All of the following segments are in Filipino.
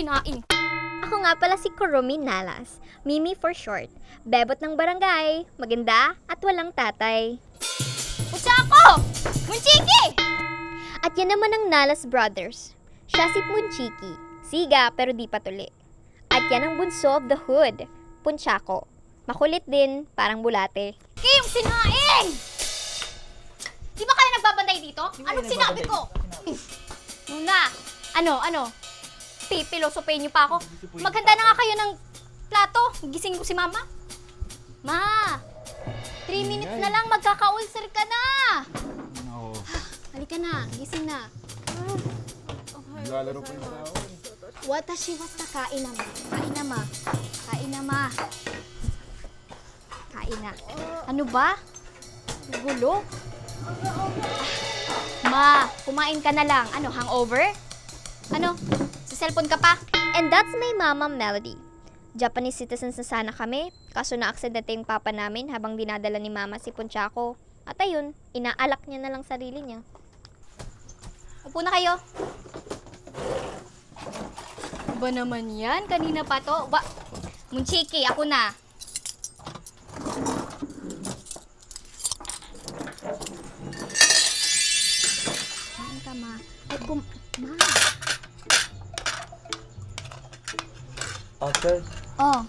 kinain. Ako nga pala si Kurumi Nalas, Mimi for short. Bebot ng barangay, maganda at walang tatay. Putsako! Munchiki! At yan naman ang Nalas Brothers. Siya si Punchiki, siga pero di patuli. At yan ang bunso of the hood, Punchako. Makulit din, parang bulate. Kayong sinaing! Di ba kayo nagbabantay dito? Anong sinabi ko? Muna, ano? Pipilosopayin niyo pa ako. Maghanda na nga kayo ng plato. Gising ko si mama. Ma, 3 minutes na lang, magkaka-ulcer ka na. No. Halika na, gising na. Lalaro pa yung tao. Watashi wata kain na ma. Kain na ma. Kain na ma. Kain na. Ano ba? Gulo? Ma, kumain ka na lang. Ano, hangover? Ano, sa cellphone ka pa? And that's my mama Melody. Japanese citizens na sana kami, kaso na-aksidente yung papa namin habang dinadala ni mama si Punchako. At ayun, inaalak niya na lang sarili niya. Upo na kayo. Ba naman yan? Kanina pa to. Munchiki, ako na. Kain ka, ma. Ay, ma. Ate, Oh,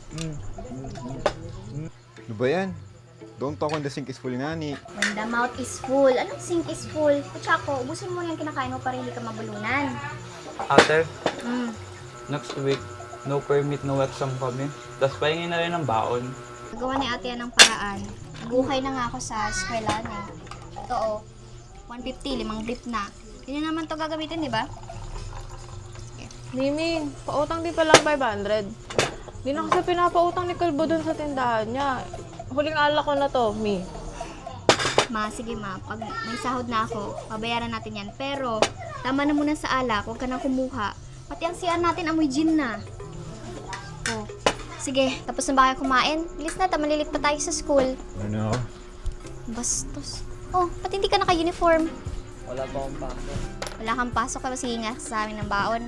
Ano ba yan? Don't talk when the sink is full nani. When the mouth is full. Anong sink is full? Punchako, ubusin mo yung kinakain mo para hindi ka mabulunan. ate, Mm. next week, no permit, no exam kami. Tapos pahingin na rin ng baon. Nagawa ni ate yan ng paraan. Nag-ukay na nga ako sa eskwela niya. Ito oh, 150, 5 brief na. Yun naman to gagamitin, di ba? Mimi, pautang din pala 500. Di na kasi pinapautang ni Kalbo dun sa tindahan niya. Huling alak ko na to, Mi. Ma, sige ma, pag may sahod na ako, babayaran natin yan. Pero, tama na muna sa alak, huwag ka nang kumuha. Pati ang CR natin, amoy gin na. Oh, sige, tapos na ba kayo kumain? Bilis na, tamalilit pa tayo sa school. Ano? Bastos. Oh, pati hindi ka naka-uniform. Wala pa akong pasok. Wala kang pasok, kaya sige nga sa amin ng baon.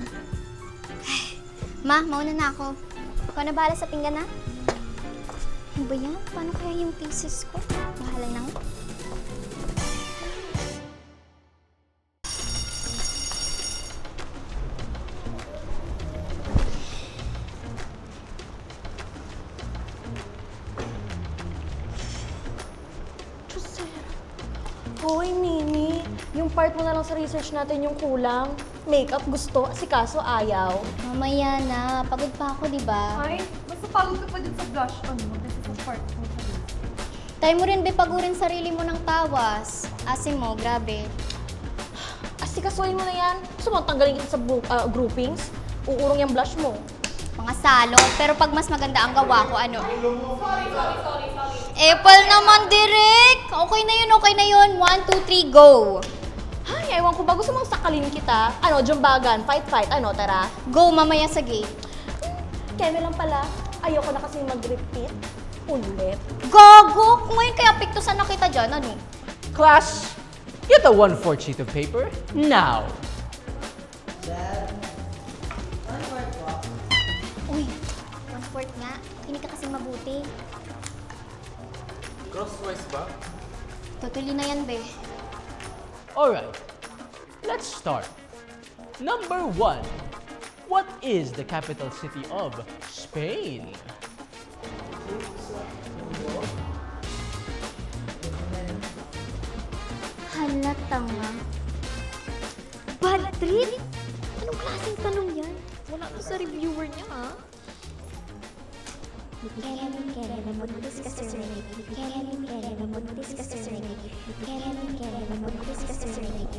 Ay, ma, mauna na ako. Ikaw na bahala sa pinggan na. Ano ba yan? Paano kaya yung thesis ko? Bahala na nga. Hoy, Mimi. Yung part mo na lang sa research natin yung kulang. Makeup gusto, asikaso ayaw. Mamaya na. Pagod pa ako, di ba? Ay, basta pagod ka pa din sa blush on mo. This is a part mo sa Tayo mo rin, be, pagurin sarili mo ng tawas. Asim mo, grabe. Asikasuhin mo na yan. Gusto mo tanggalin kita sa groupings? Uurong yung blush mo. Mga salo. Pero pag mas maganda ang gawa ko, ano? Apple naman, Direk! Okay na yun. 1, 2, 3, go! Ay, ewan ko ba? Gusto mong sakalin kita? Ano, jumbagan, fight, ano, tara? Go, mamaya sa gate. Keme lang pala. Ayoko na kasi mag-repeat. Ulit. Gago! Kung ngayon kaya piktusan na kita dyan, ano? Class, get a 1/4 sheet of paper now. Uy, 1/4 nga. Hindi ka kasi mabuti. Crosswise ba? Tutuloy na yan, be. Alright, let's start. Number 1. What is the capital city of Spain? Halata nga. Bad trip? Anong klaseng tanong yan? Wala to sa reviewer niya, ha? Kailan mabuntis ka, Sir Nick? Kailan mabuntis ka, Sir Nick? Kailan mabuntis ka, Sir Nick?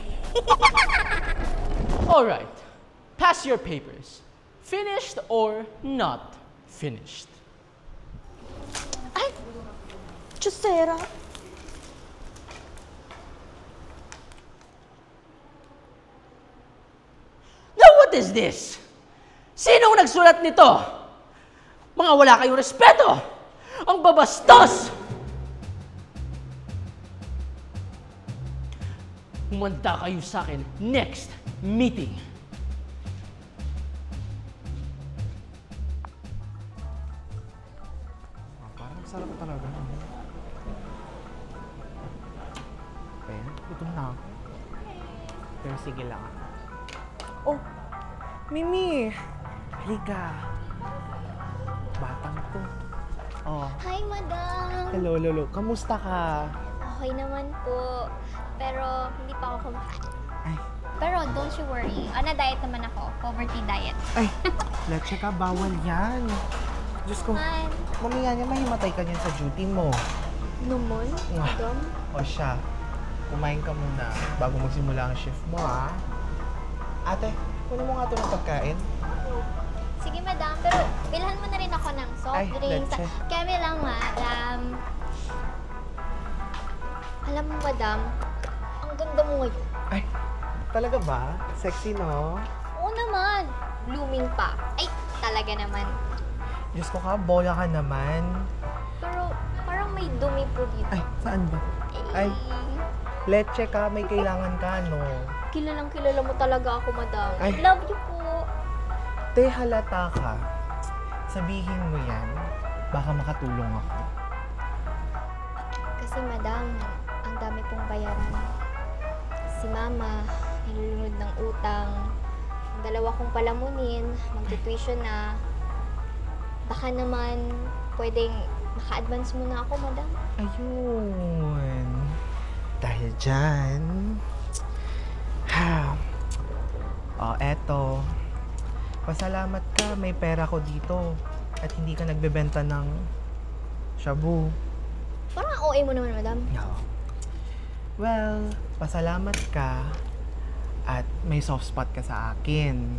Alright, pass your papers. Finished or not finished? Ay! Chusera! Now what is this? Sino ang nagsulat nito? Mga wala kayong respeto! Ang babastos! Humanda kayo sa akin next meeting. Pero sige lang. Oh, Mimi! Halika. Batang to. Oh, Hi, madam! hello, Lolo. Kamusta ka? Okay naman po. Pero hindi pa ako kumakain. Ay, Pero don't you worry. On a diet naman ako. Poverty diet. ay, leche ka, bawal yan. Diyos ko, Man. mamaya niya mahimatay ka niyan sa duty mo. Naman, madam? O siya, kumain ka muna bago magsimula ang shift mo, ha? Ate, kunin mo nga ito ng pagkain. Sige, madam. Pero bilhan mo na rin ako ng soft Ay, drinks. leche. Kami lang, madam. Alam mo, madam, ang ganda mo ngayon. Ay, talaga ba? Sexy, no? Oo naman. Blooming pa. Ay, talaga naman. Diyos ko ka, bola ka naman. Pero parang may dumi po dito. Ay, saan ba? Eh, Ay, leche ka, may kailangan ka, no? Kilalang kilala mo talaga ako, madam. Ay. I love you po. Te, halata ka. Sabihin mo yan, baka makatulong ako. Kasi, madam, ang dami pong bayaran. Si mama, nilulunod ng utang. Ang dalawa kong palamunin, magtutuition na. Baka naman, pwedeng maka-advance muna ako, madam. Ayun. Dahil dyan, eto. Pasalamat ka, may pera ko dito. At hindi ka nagbebenta ng shabu. Parang ang OA mo naman, madam. No. Well, pasalamat ka at may soft spot ka sa akin.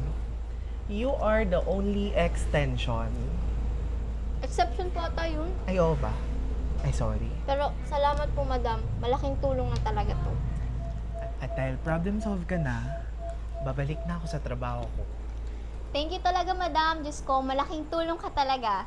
You are the only extension. Exception po ata yun. Ay, oo ba? Ay, sorry. Pero salamat po, madam. Malaking tulong na talaga to. At dahil problem solve ka na, babalik na ako sa trabaho ko. Thank you talaga, madam. Diyos ko, malaking tulong ka talaga.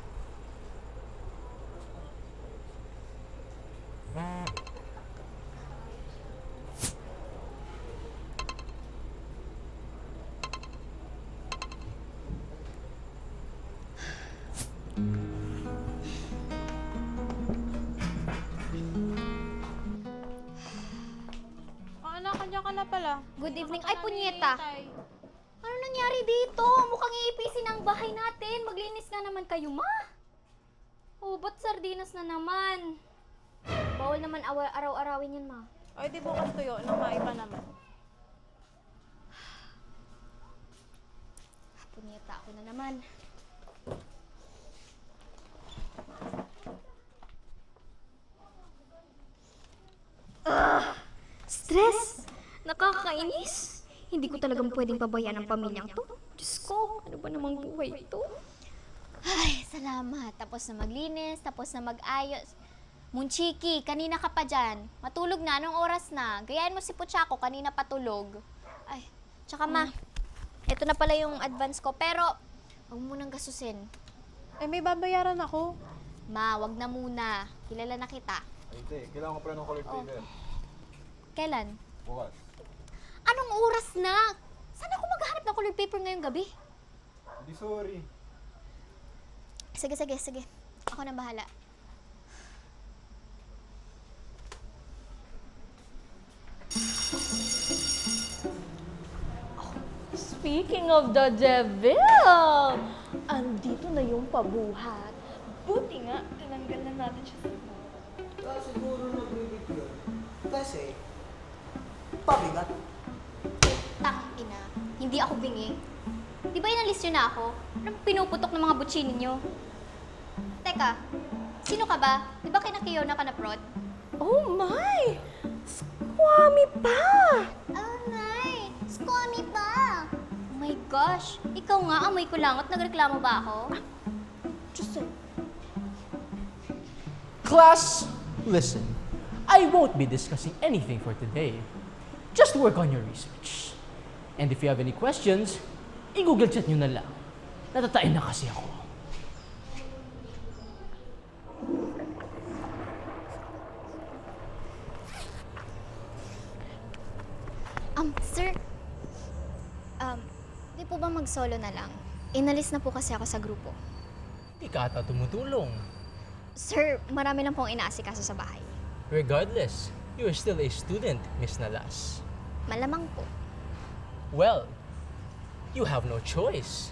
Anak, kanya ka na pala. Good evening. Ay, punyeta. Ano nangyari dito? Mukhang iipisin ang bahay natin. Maglinis nga naman kayo, ma. Oh, ba't sardinas na naman? Bawal naman araw-arawin yan, ma. Ay, di bukas tuyo. Namay pa naman. Punyeta ako na naman. Stress! Nakakainis! Hindi ko talagang pwedeng pabayaan ang pamilyang to. Diyos ko, ano ba namang buhay ito? Ay, salamat. Tapos na maglinis, tapos na mag-ayos. Munchiki, kanina ka pa dyan. Matulog na, anong oras na? Gayahin mo si Puchako, kanina patulog. Ay, tsaka ma, ito na pala yung advance ko. Pero, huwag mo munang gastusin. Eh, may babayaran ako. Ma, wag na muna. Kilala na kita. Ay, te, kailangan ko pala ng color paper. Kailan? Bukas. Anong oras na? Saan ako maghahanap ng colored paper ngayong gabi? Hindi, sorry. Sige, sige, sige. Ako na bahala. Speaking of the devil, andito na yung pabuhat. Buti nga, tinanggal na natin siya sa Siguro nag-repeat yun. Kasi, pabigat. Ina, hindi ako bingi. Di ba inalis nyo na ako? Anong pinuputok ng mga butsi ninyo? Teka, sino ka ba? Di ba kinakiona ka na prod? Oh my! Squammy pa! Oh my! Squammy pa! Oh my gosh! Ikaw nga, amoy ko lang at nagreklamo ba ako? Just Class, listen. I won't be discussing anything for today. Just work on your research. And if you have any questions, i-google chat nyo na lang. Natatain na kasi ako. Sir, di po ba mag-solo na lang? Inalis na po kasi ako sa grupo. Hindi ka ata tumutulong. Sir, marami lang pong inaasikaso sa bahay. Regardless, you are still a student, Miss Nalas. Malamang po. Well, you have no choice.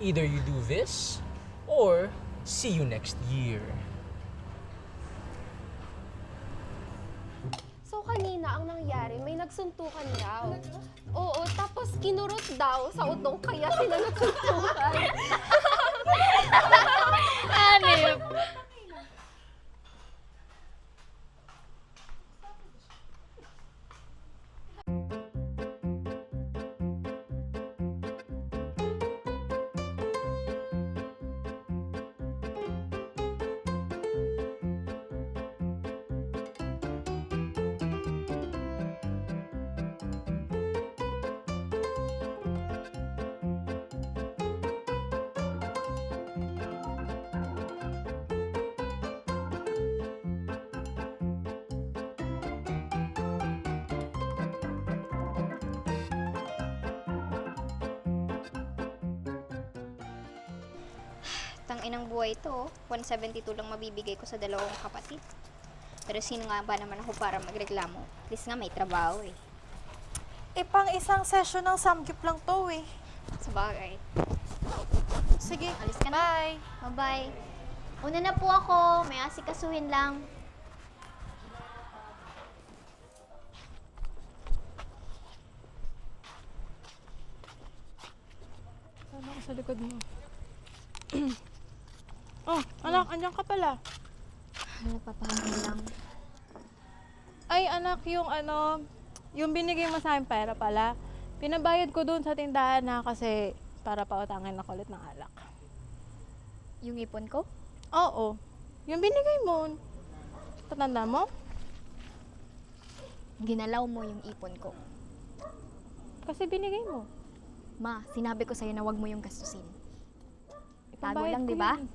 Either you do this, or see you next year. So kanina ang nangyari, may nagsuntukan daw. Oo, tapos kinurot daw sa utong kaya sila nagsuntukan. Hanip. Tang inang buhay to, 172 lang mabibigay ko sa dalawang kapatid. Pero sino nga ba naman ako para magreklamo? At least nga may trabaho eh. Eh, pang isang session ng samgyup lang to eh. Sa bagay. Sige, Alis ka na. bye! Bye-bye. Una na po ako. May asikasuhin lang. Sana ako sa likod mo. Oh, anak, andyan ka pala. Napapahamon lang. Ay, anak, yung binigay mo sa akin pera pala, pinabayad ko dun sa tindahan na kasi para pautangin ako ulit ng alak. Yung ipon ko? Oo. Yung binigay mo. Tatanda mo? Ginalaw mo yung ipon ko. Kasi binigay mo. Ma, sinabi ko sa'yo na wag mo yung gastusin. Tago Pambayad lang, ko di ba? yun.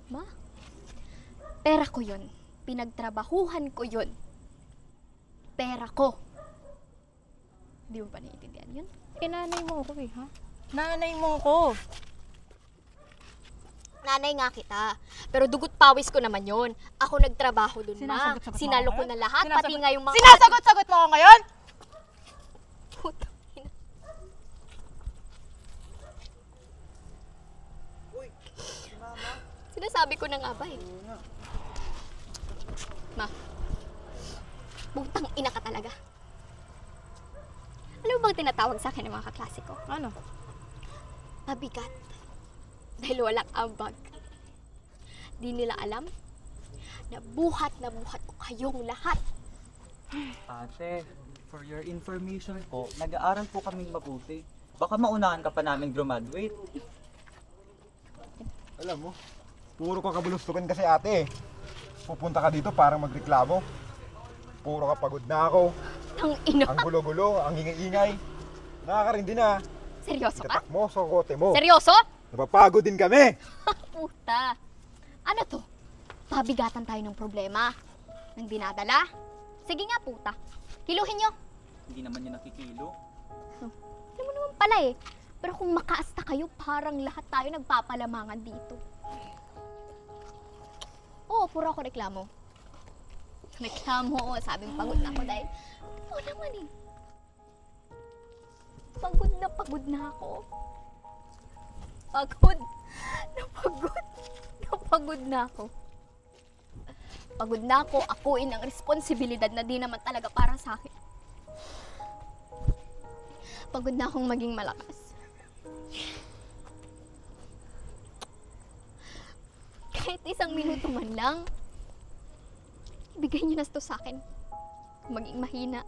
Ma, pera ko yun. Pinagtrabahuhan ko yun. Pera ko. Di mo pa naiintindihan yun? Eh, nanay mo ako eh, ha? Nanay mo ako. Nanay nga kita. Pero dugot pawis ko naman yon. Ako nagtrabaho dun, ma. Sinasagot-sagot mo Sinalo ako ko ngayon? na lahat, pati nga yung mga... Sinasagot-sagot mo ako ngayon? Putang ina. Sinasabi ko na nga ba eh. Ma, putang ina ka talaga. Alam mo bang tinatawag sa akin ng mga kaklase ko? Ano? Mabigat. Dahil walang ambag. Di nila alam na buhat ko kayong lahat. Ate, for your information po, nag-aaral po kaming mabuti. Baka maunahan ka pa namin graduate. Alam mo, puro ka kabulustukan kasi ate. Pupunta ka dito para magreklamo. Puro ka pagod na ako. Ang ina. Ang gulo-gulo, ang ingay-ingay. Nakakarindi na. Seryoso ka? Tatak mo sa kote mo. Seryoso? Napapagod din kami. Puta. Ano to? Pabigatan tayo ng problema. Nang dinadala? Sige nga, puta. Kiluhin nyo. Hindi naman niya nakikilo. Alam mo naman pala eh. Pero kung makaasta kayo, parang lahat tayo nagpapalamangan dito. Oo, puro ako reklamo. Reklamo, sabing pagod na ako dahil... Oo naman eh. Pagod na ako. Pagod na ako. Pagod na ako, akuin ang responsibilidad na di naman talaga para sa akin. Pagod na akong maging malakas. Kahit isang minuto man lang, ibigay niyo na ito sa akin. Maging mahina.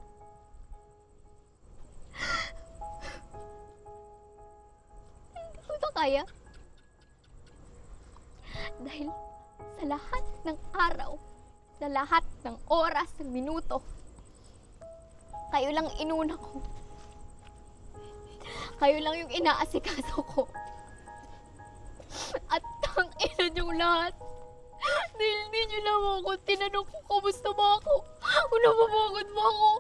Hindi ko ito kaya. Dahil sa lahat ng araw, sa lahat ng oras, ng minuto, kayo lang inuna ko. Kayo lang yung inaasikaso ko. At ang ina niyong lahat. Dahil di niyo lang ako tinanong kung kamusta ba ako. Kung napapagod ba ako.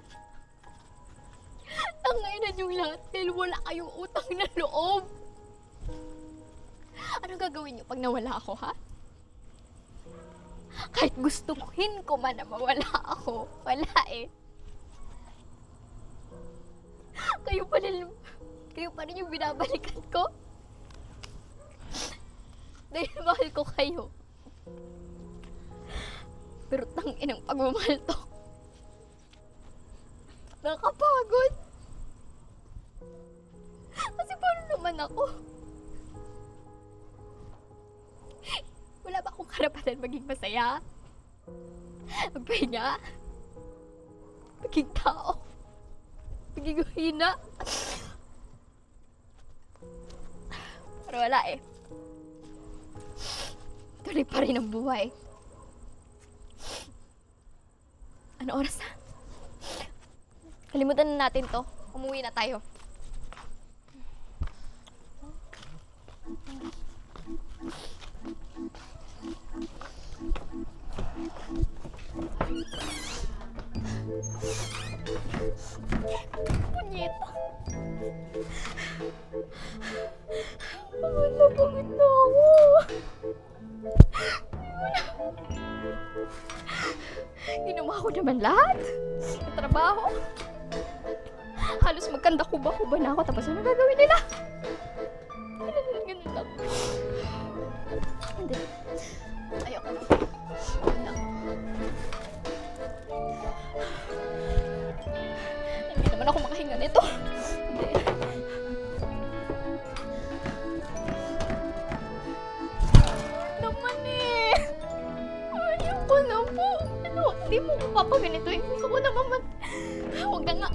Ang ina niyong lahat dahil wala kayong utang na loob. Ano gagawin niyo pag nawala ako, ha? Kahit gustuhin ko man na mawala ako, wala eh. Kayo pa rin yung binabalikan ko. Dahil mahal ko kayo. Pero tanginang pagmamahal to. Nakakapagod. Kasi paano naman ako? Wala ba akong karapatan maging masaya? Magpahinga? Maging tao? Maging hina? Pero wala eh. Tuloy pa rin ang buhay. Ano oras na? Kalimutan na natin to. Umuwi na tayo. Punyeta. Pagod na ako. Ginawa ko naman lahat. Ang trabaho. Halos magkanda-kuba-kuba na ako. Tapos ano gagawin nila? Ganun lang. Hindi. Ayoko na. Hindi naman ako makahinga nito. Hindi. Naman eh. Ayoko na po. Ano? Hindi mo ko papaganito eh. Gusto ko naman Huwag na nga.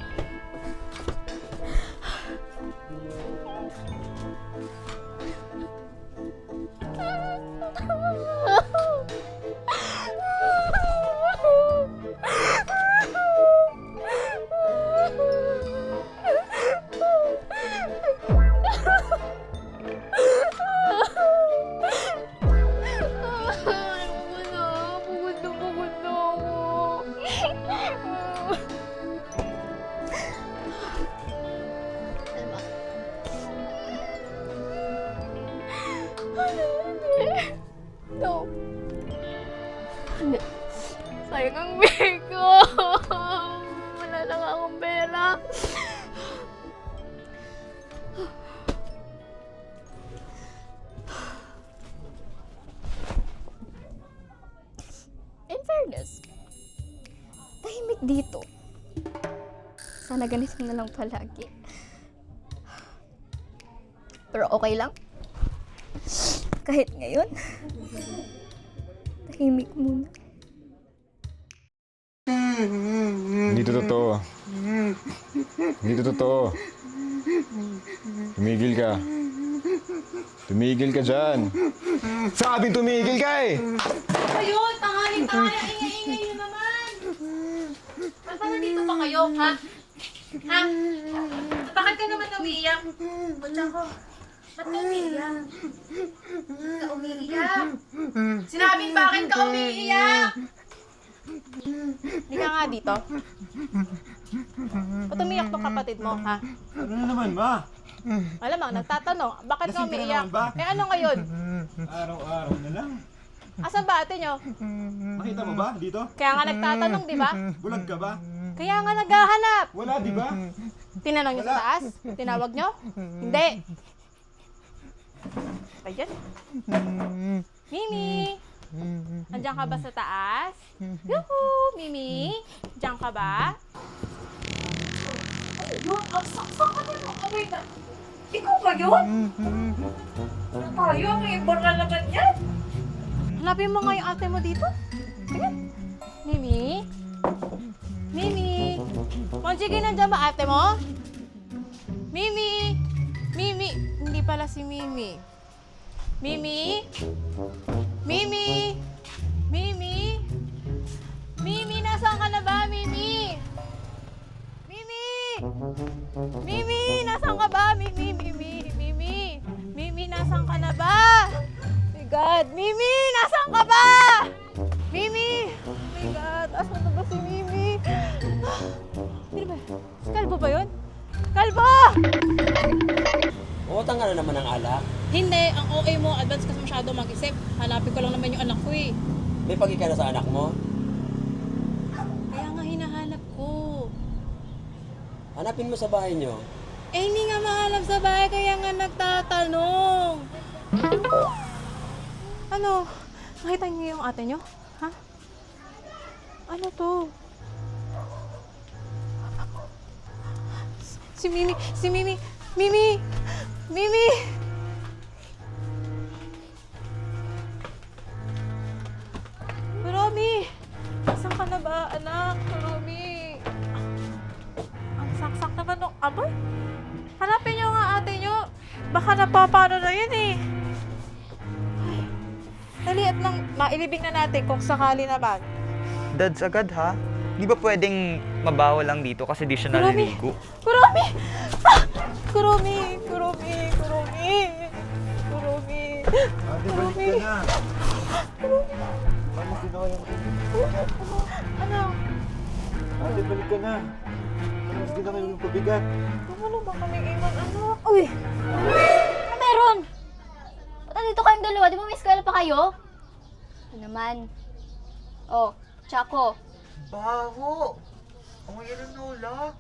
No. Hindi. Sayang ang big ko. Wala lang akong pera. In fairness, tahimik dito. Sana ganito na lang palagi. Pero okay lang. Kahit ngayon, tahimik muna. Hindi to totoo. Hindi to totoo. Tumigil ka. Tumigil ka dyan. Sabing tumigil ka eh! Ayun, tangaling-tangali, ingay-ingay nyo naman. Ba't ba nandito pa kayo, ha? Ha? Bakit ka naman umiiyak? Ba't ako? Ba't ka umiiyak? Ba't ka umiiyak? Sinabing bakit ka umiiyak? Hindi ka nga dito. Ba't umiiyak tong kapatid mo, ha? Ano na naman, ma? Alamang, nagtatanong, bakit ka Lasing ka na umiiyak? naman ba? Eh ano ngayon? Araw-araw na lang. Asan ba ate nyo? Makita mo ba dito? Kaya nga nagtatanong, di ba? Bulag ka ba? Kaya nga naghahanap. Wala, di ba? Tinanong nyo sa taas? Tinawag nyo? Hindi. Ayan. Mimi! Andiyan ka ba sa taas? Yuhu! Mimi! Andiyan ka ba? Ikaw ba yun? Tayo, may iba na naman yan. Hanapin mo nga yung ate mo dito. Ayan. Mimi? Mimi? Monchigi, nandiyan ba ate mo? Mimi? Mimi? Hindi pala si Mimi. Mimi? Mimi? Mimi? Mimi, nasaan ka na ba, Mimi? Mimi? Mimi, nasaan ka ba? Mimi, Mimi, Mimi. Mimi, nasaan ka na ba? Oh my God, Mimi, nasaan ka ba? Mimi! Oh my God, asan na ba si Mimi? Sino ba? Kalbo ba yun? Kalbo! Uutang ka na naman ng alak. Hindi, ang OA mo, advance kasi masyado mag-isip. Hanapin ko lang naman yung anak ko eh. May pagi ka na sa anak mo. Kaya nga hinahanap ko. Hanapin mo sa bahay nyo. Eh, hindi nga maalam sa bahay, kaya nga nagtatanong. Ano? Nakita niyo yung ate niyo? Ha? Ano to? Si Mimi! Si Mimi! Mimi! Mimi! Romy! Saan ka na ba, anak? Romy! Ang saksak naman nung aboy. Hanapin niyo nga ate niyo. Baka napapano na yun eh. Ay, dali at lang mailibing na natin kung sakali naman. Dads, agad ha? Di ba pwedeng mabawa lang dito kasi di siya naliligo? Kuromi! Ah! Kuromi! Kuromi! Kuromi! Kuromi! Ate, balik ka na. Ano ginawa yung Ano? Ate, balik ka na. Ano ginawa yung pabigat? Ano ba kami iwan, anak? Uy! Ano meron? Ba't nandito kayong dalawa? Di ba may eskwela pa kayo? Ano naman? Oh, Chaco. Baho! Ang ngayon ng lola.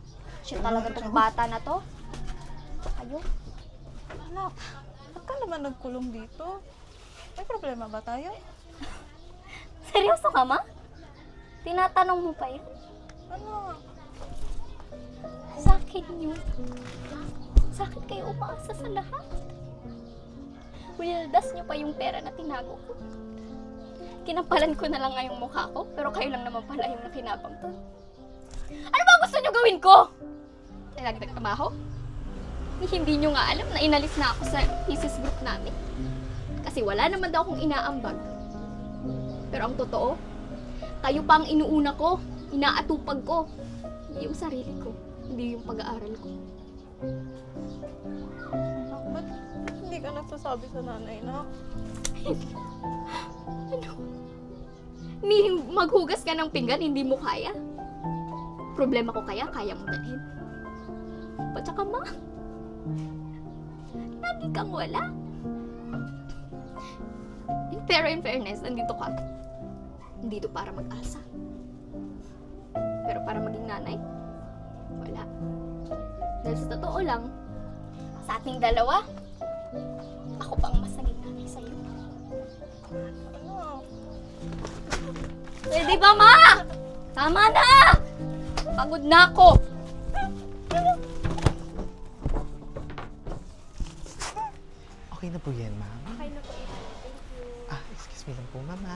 Shit talaga tong bata na to. Ayo. Anak, ba't ka naman nagkulong dito? May problema ba tayo? Seryoso ka, ma? Tinatanong mo pa yan? Ano? Sa akin yun. Sa akin kayo umaasa sa lahat. Wildas nyo pa yung pera na tinago ko. Kinapalan ko na lang ngayong mukha ko, pero kayo lang naman pala yung nakinabang to. Ano ba gusto nyo gawin ko? Nagdag trabaho? Hindi nyo nga alam na inalis na ako sa thesis group namin. Kasi wala naman daw akong inaambag. Pero ang totoo, kayo pa ang inuuna ko, inaatupag ko. Hindi yung sarili ko, hindi yung pag-aaral ko. Anak, ba't hindi ka nagsasabi sa nanay na? Ano? Ni maghugas ka ng pinggan, hindi mo kaya? Problema ko kaya mong dalhin. At saka ma, lagi kang wala. Pero in fairness, nandito ka. Nandito para mag-asa. Pero para maging nanay, wala. Dahil sa totoo lang, sa ating dalawa, ako pang mas naging nanay sa'yo. Pwede ba, ma? Tama na! Pagod na ako. Okay na po yan, ma'am. Okay na po ito. Excuse me lang po, mama.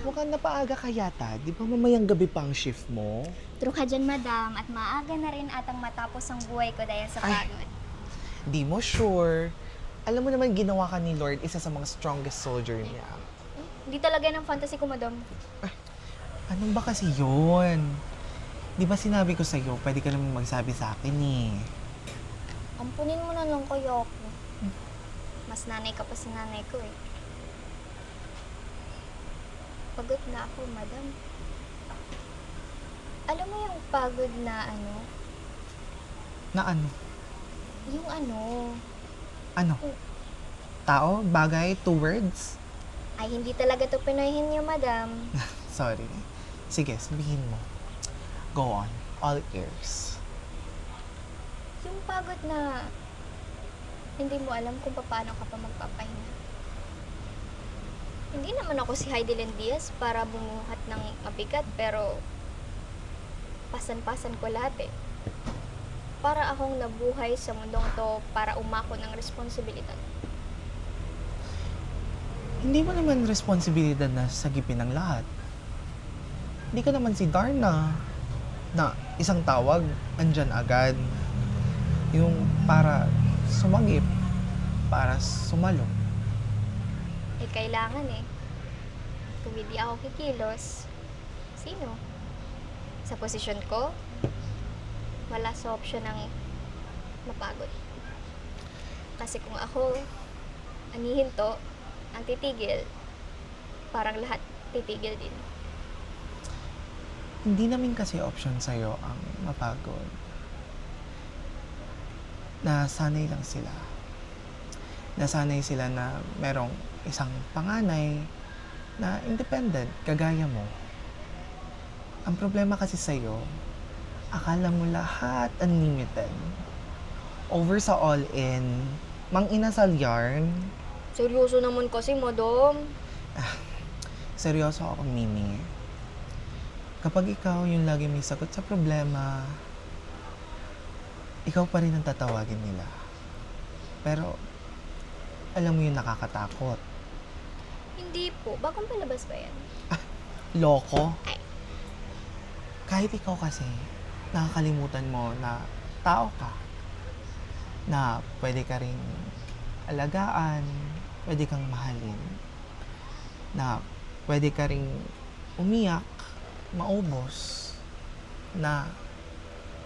Mukhang napaaga ka yata. Di ba mamayang gabi pa ang shift mo? True ka dyan, madam. At maaga na rin atang matapos ang buhay ko dahil sa Ay. pagod. Di mo sure. Alam mo naman, ginawa ka ni Lord isa sa mga strongest soldier niya. Hindi talaga ng fantasy ko, madam. Anong ba kasi yun? Di ba sinabi ko sa'yo, pwede ka naman magsabi sa akin eh. Ampunin mo na lang kayo ako. Mas nanay ka pa sa nanay ko eh. Pagod na ako, madam. Alam mo yung pagod na ano? Na ano? Yung ano? Ano? Tao? Bagay? 2 words? Ay, hindi talaga to Pinoyhin niyo, madam. Sorry. Sige, sabihin mo. Go on. All ears. Yung pagod na hindi mo alam kung paano ka pa magpapahinga. Hindi naman ako si Heidelin Diaz para bumuhat ng mabigat, pero pasan-pasan ko lahat eh. Para akong nabuhay sa mundong to para umako ng responsibilidad. Hindi mo naman responsibilidad na sagipin ang lahat. Hindi ka naman si Darna na isang tawag, andyan agad. Yung para sumagip, para sumalo. Eh, kailangan eh. Kung hindi ako kikilos, sino? Sa posisyon ko, wala sa option ng mapagod. Kasi kung ako, ang hihinto, ang titigil, parang lahat titigil din. Hindi namin kasi option sa'yo ang mapagod. Nasanay lang sila. Nasanay sila na merong isang panganay na independent, kagaya mo. Ang problema kasi sa'yo, akala mo lahat unlimited. over sa all-in, mang inasal yarn. Seryoso naman kasi, madam. Seryoso ako, Mimi. Kapag ikaw yung lagi may sagot sa problema, ikaw pa rin ang tatawagin nila. Pero, alam mo yung nakakatakot. Hindi po. Bagong palabas ba yan? Loko. Ay. Kahit ikaw kasi, nakakalimutan mo na tao ka. Na pwede ka ring alagaan, pwede kang mahalin. Na pwede ka ring umiyak, maubos. Na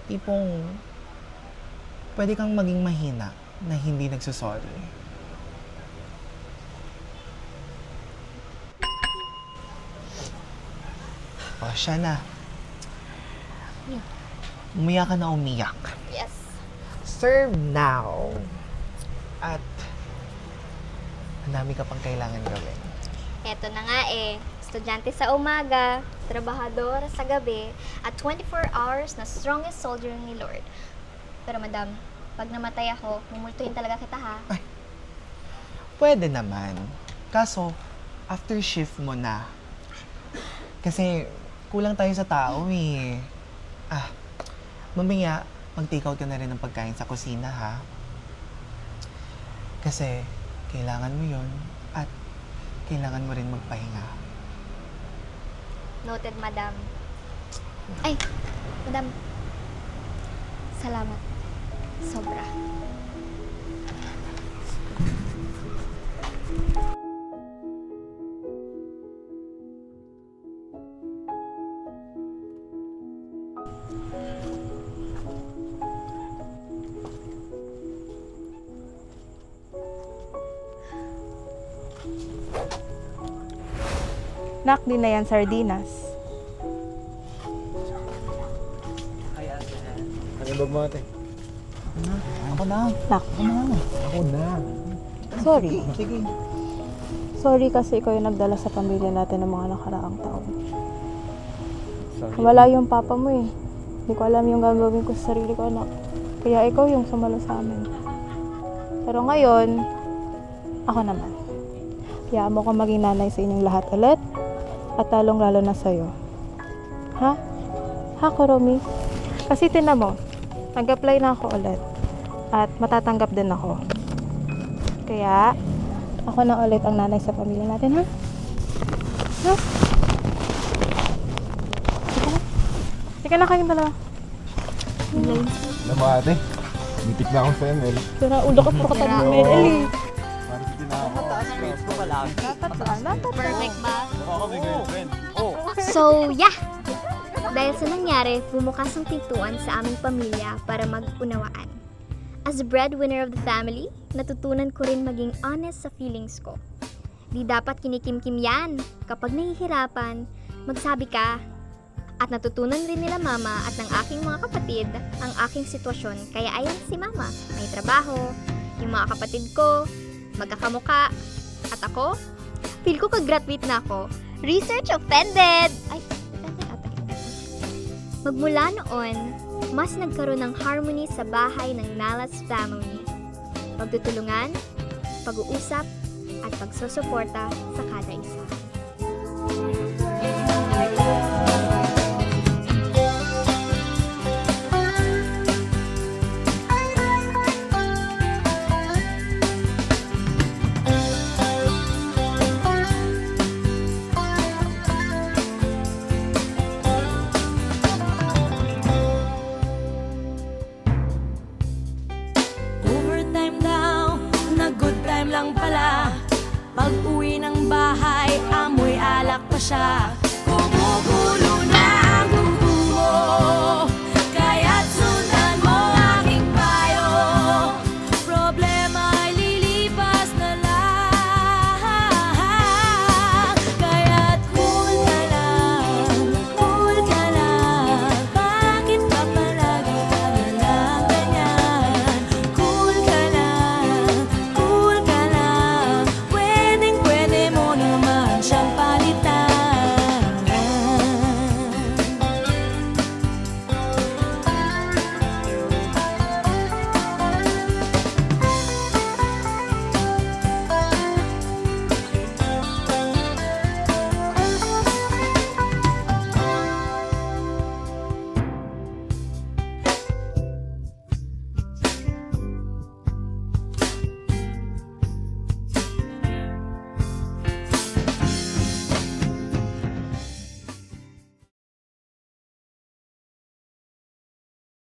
tipong pwede kang maging mahina na hindi nagsusorry. O, siya na. Umiyak ka na umiyak. Yes. Serve now. At ang dami ka pang kailangan gawin. Eto na nga eh. Estudyante sa umaga, trabahador sa gabi, at 24 hours na strongest soldier ni Lord. Pero madam, pag namatay ako, mumultuhin talaga kita ha. Pwede naman. Kaso, after shift mo na. Kasi, kulang tayo sa tao eh. Mamaya, mag-take out ka na rin ng pagkain sa kusina ha. Kasi, kailangan mo yon at kailangan mo rin magpahinga. Noted, madam. Ay, madam. Salamat. Sobra. Nak, din na yan sardinas. Ay, ate. Ano yung bag mo ate? Ako na. Nak, Ako na. sorry. Sige. Sorry kasi ikaw yung nagdala sa pamilya natin ng mga nakaraang taon. Wala yung papa mo eh. Hindi ko alam yung gagawin ko sa sarili ko, anak. Kaya ikaw yung sumalo sa amin. Pero ngayon, ako naman. Kaya mo ko maging nanay sa inyong lahat ulit. At lalong-lalo na sa'yo. Ha? Ha, Kuromi? Kasi tinan mo, nag-apply na ako ulit. At matatanggap din ako. Kaya, ako na ulit ang nanay sa pamilya natin, ha? Ha? Sige na kayong dalawa. Alam mo ate, mitik na akong sa ML. Sira, ulo ka puro ka tabi ng ML eh. Parang hindi na ako. Mataas grades ko pala. Perfect ba? Ako may girlfriend. So, yeah! Dahil sa nangyari, bumukas ang pintuan sa aming pamilya para mag-unawaan. As the breadwinner of the family, natutunan ko rin maging honest sa feelings ko. Di dapat kinikimkim yan. Kapag nahihirapan, magsabi ka. At natutunan rin nila mama at ng aking mga kapatid ang aking sitwasyon. Kaya ayan si mama, may trabaho. Yung mga kapatid ko, magkakamuka. At ako, feel ko ka-graduate na ako. Research offended! Ay, offended ata. Magmula noon, mas nagkaroon ng harmony sa bahay ng Nalas family. Pagtutulungan, pag-uusap, at pagsusuporta sa kada isa.